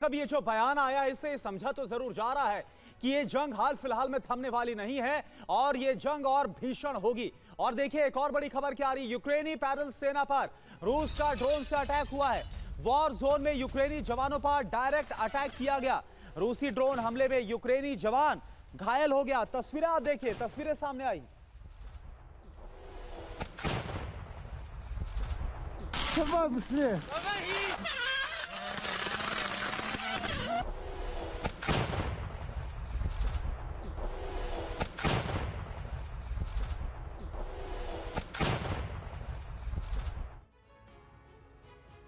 कब ये जो बयान आया इससे समझा तो जरूर जा रहा है कि ये जंग हाल फिलहाल में थमने वाली नहीं है और ये जंग और भीषण होगी। और देखिए एक और बड़ी खबर क्या आ रही है, यूक्रेनी पैदल सेना पर रूस का ड्रोन से अटैक हुआ है। वॉर जोन में यूक्रेनी जवानों पर डायरेक्ट अटैक किया गया। रूसी ड्रोन हमले में यूक्रेनी जवान घायल हो गया। तस्वीरें आप देखिए, तस्वीरें सामने आई।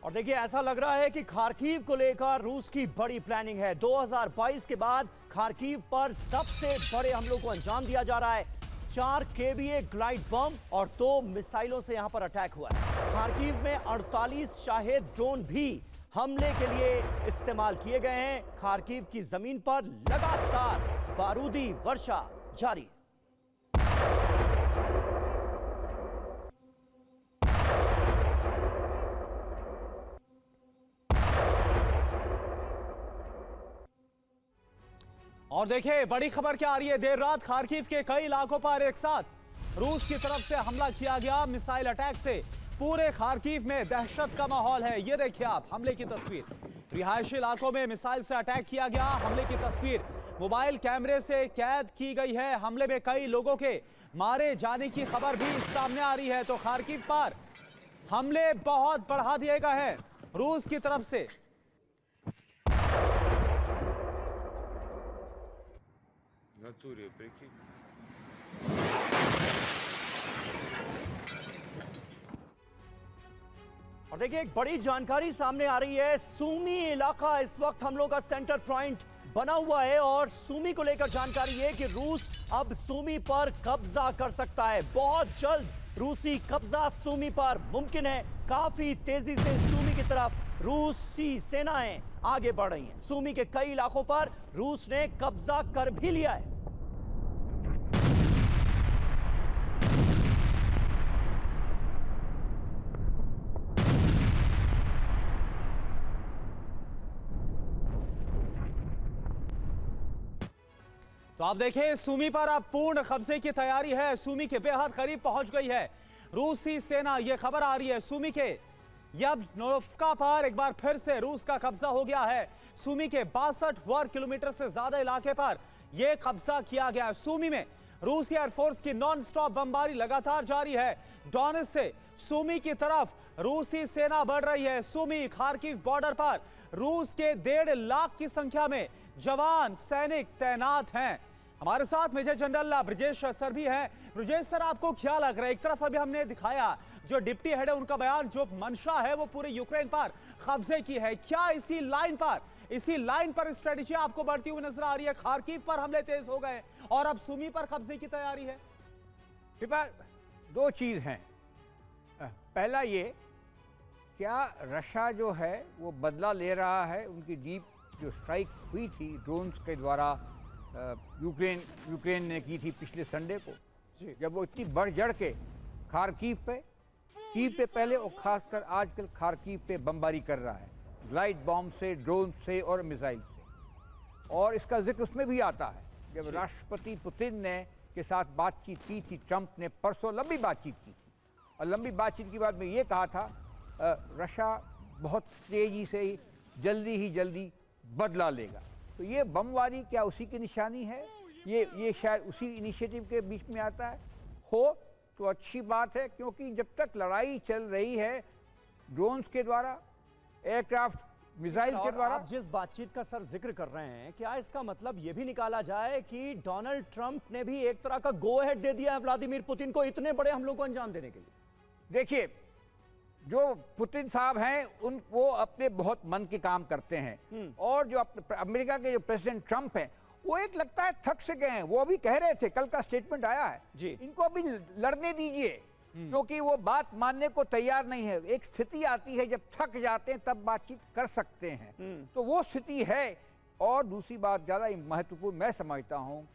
और देखिए ऐसा लग रहा है कि खार्किव को लेकर रूस की बड़ी प्लानिंग है। 2022 के बाद खार्किव पर सबसे बड़े हमलों को अंजाम दिया जा रहा है। 4 KBA ग्लाइड बम और 2 मिसाइलों से यहां पर अटैक हुआ है। खार्किव में 48 शाहेद ड्रोन भी हमले के लिए इस्तेमाल किए गए हैं। खार्किव की जमीन पर लगातार बारूदी वर्षा जारी। और देखिए बड़ी खबर क्या आ रही है, देर रात खार्किव के कई इलाकों पर एक साथ रूस की तरफ से हमला किया गया। मिसाइल अटैक से पूरे खार्किव में दहशत का माहौल है। ये देखिए आप हमले की तस्वीर, रिहायशी इलाकों में मिसाइल से अटैक किया गया। हमले की तस्वीर मोबाइल कैमरे से कैद की गई है। हमले में कई लोगों के मारे जाने की खबर भी सामने आ रही है। तो खार्किव पर हमले बहुत बढ़ा दिए गए हैं रूस की तरफ से। натуре, прикинь. और देखिए एक बड़ी जानकारी सामने आ रही है। सूमी इलाका इस वक्त हम लोग का सेंटर पॉइंट बना हुआ है और सूमी को लेकर जानकारी है कि रूस अब सूमी पर कब्जा कर सकता है। बहुत जल्द रूसी कब्जा सूमी पर मुमकिन है। काफी तेजी से सूमी की तरफ रूसी सेनाएं आगे बढ़ रही हैं। सूमी के कई इलाकों पर रूस ने कब्जा कर भी लिया है। तो आप देखें सूमी पर अब पूर्ण कब्जे की तैयारी है। सूमी के बेहद करीब पहुंच गई है रूसी सेना। यह खबर आ रही है सूमी के यबनोफ्का पर एक बार फिर से रूस का कब्जा हो गया है। सूमी के 62 वर्ग किलोमीटर से ज्यादा इलाके पर यह कब्जा किया गया है। सूमी में रूसी एयरफोर्स की नॉन स्टॉप बमबारी लगातार जारी है। डोनेत्स्क से सूमी की तरफ रूसी सेना बढ़ रही है। सूमी खार्किव बॉर्डर पर रूस के 1.5 लाख की संख्या में जवान सैनिक तैनात हैं। हमारे साथ मेजर जनरल ब्रजेश सर भी हैं। ब्रजेश सर, आपको क्या लग रहा है, एक तरफ अभी हमने दिखाया जो डिप्टी हेड है उनका बयान, जो मंशा है वो पूरे यूक्रेन पर कब्जे की है, क्या इसी लाइन पर स्ट्रेटेजी आपको बढ़ती हुई नजर आ रही है? खार्किव पर हमले तेज हो गए और अब सूमी पर कब्जे की तैयारी है। दो चीज हैं। पहला ये, क्या रशिया जो है वो बदला ले रहा है? उनकी डीप जो स्ट्राइक हुई थी ड्रोन्स के द्वारा यूक्रेन ने की थी पिछले संडे को, जब वो इतनी बढ़ चढ़ के खार्किव पे पहले और खासकर आजकल खार्किव पे बमबारी कर रहा है, ग्लाइड बॉम्ब से, ड्रोन से और मिसाइल से। और इसका जिक्र उसमें भी आता है जब राष्ट्रपति पुतिन ने के साथ बातचीत की थी, ट्रंप ने परसों लंबी बातचीत की थी और लंबी बातचीत के बाद में ये कहा था रशिया बहुत तेजी से ही जल्दी बदला लेगा। तो ये बमबारी क्या उसी की निशानी है? ये शायद उसी इनिशिएटिव के बीच में आता है हो तो अच्छी बात है, क्योंकि जब तक लड़ाई चल रही है ड्रोन्स के द्वारा, एयरक्राफ्ट, मिसाइल के द्वारा। आप जिस बातचीत का सर जिक्र कर रहे हैं, क्या इसका मतलब यह भी निकाला जाए कि डोनाल्ड ट्रंप ने भी एक तरह का गो अहेड दे दिया है व्लादिमीर पुतिन को इतने बड़े हमलों को अंजाम देने के लिए? देखिए, जो पुतिन साहब हैं वो अपने बहुत मन के काम करते हैं और जो अमेरिका के जो प्रेसिडेंट ट्रंप हैं वो एक लगता है थक से गए हैं। वो अभी कह रहे थे, कल का स्टेटमेंट आया है जी, इनको अभी लड़ने दीजिए क्योंकि वो बात मानने को तैयार नहीं है। एक स्थिति आती है जब थक जाते हैं तब बातचीत कर सकते हैं, तो वो स्थिति है। और दूसरी बात ज्यादा महत्वपूर्ण मैं समझता हूँ